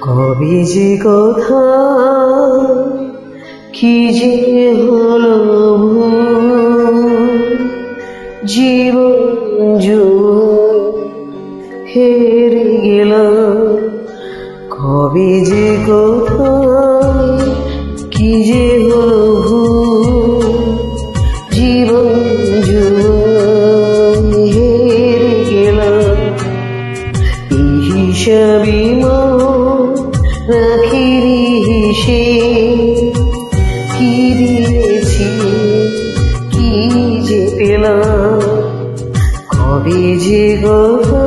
কবে যে কথা কি যে হলো জীবন হেরে গেলাম। কবে যে কথা কি যে হলো জীবন হেরে গেলাম। এই হিসাবে রাখিরি হিসে কি দিয়েছি কি যে পেলাম। কবে যে কথা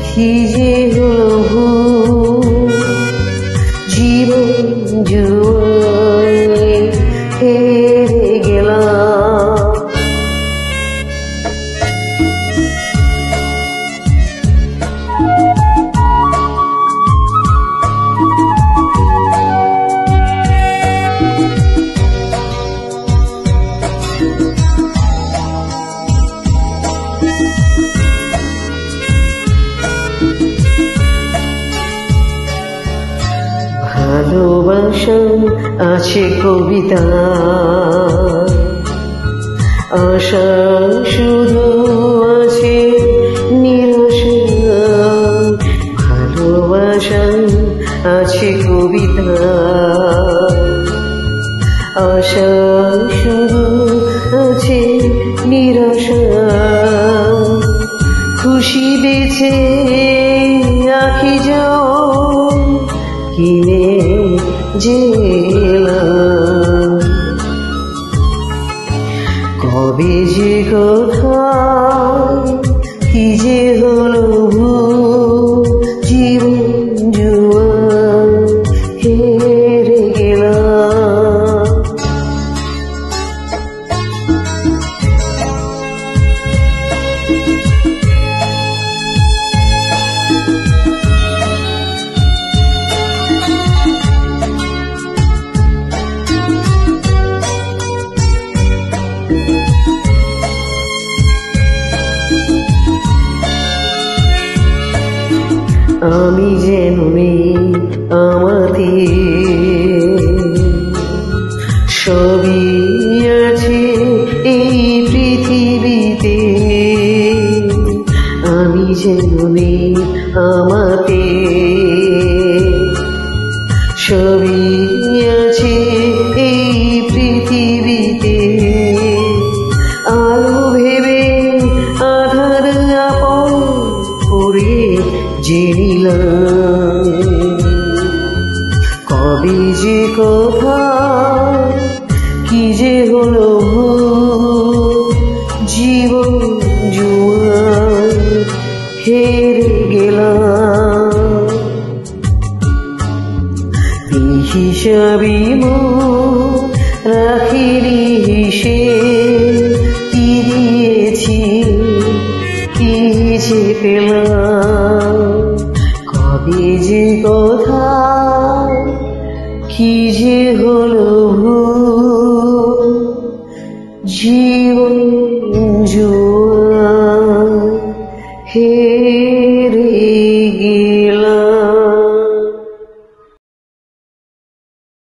কি যে হলো জীবন হেরে গেলাম। ভালোবাসা আছে কবিতা, আশা শুধু আছে নিরাশা। ভালোবাসা আছে কবিতা, আশা শুধু আছে নিরাশা। খুশি বেছে আঁকি যাও কিনে জেলাম। কবে যে কথা কি যে হলো জীবন হেরে গেলাম। আমি যেন নেই আমাতে, সবই আছে এই পৃথিবীতে। আমি যেন নেই আমাতে, সবই আছে এই পৃথিবীতে। আলো ভেবে আধার আপন করে জেনিলাম। কবে যে কথা কি যে হলো জীবন হেরে গেলাম। এই হিসাবে রাখিরি হিসে কি দিয়েছি কি যে পেলাম। কবে যে কথা কি যে হলো জীবন হেরে গেলাম।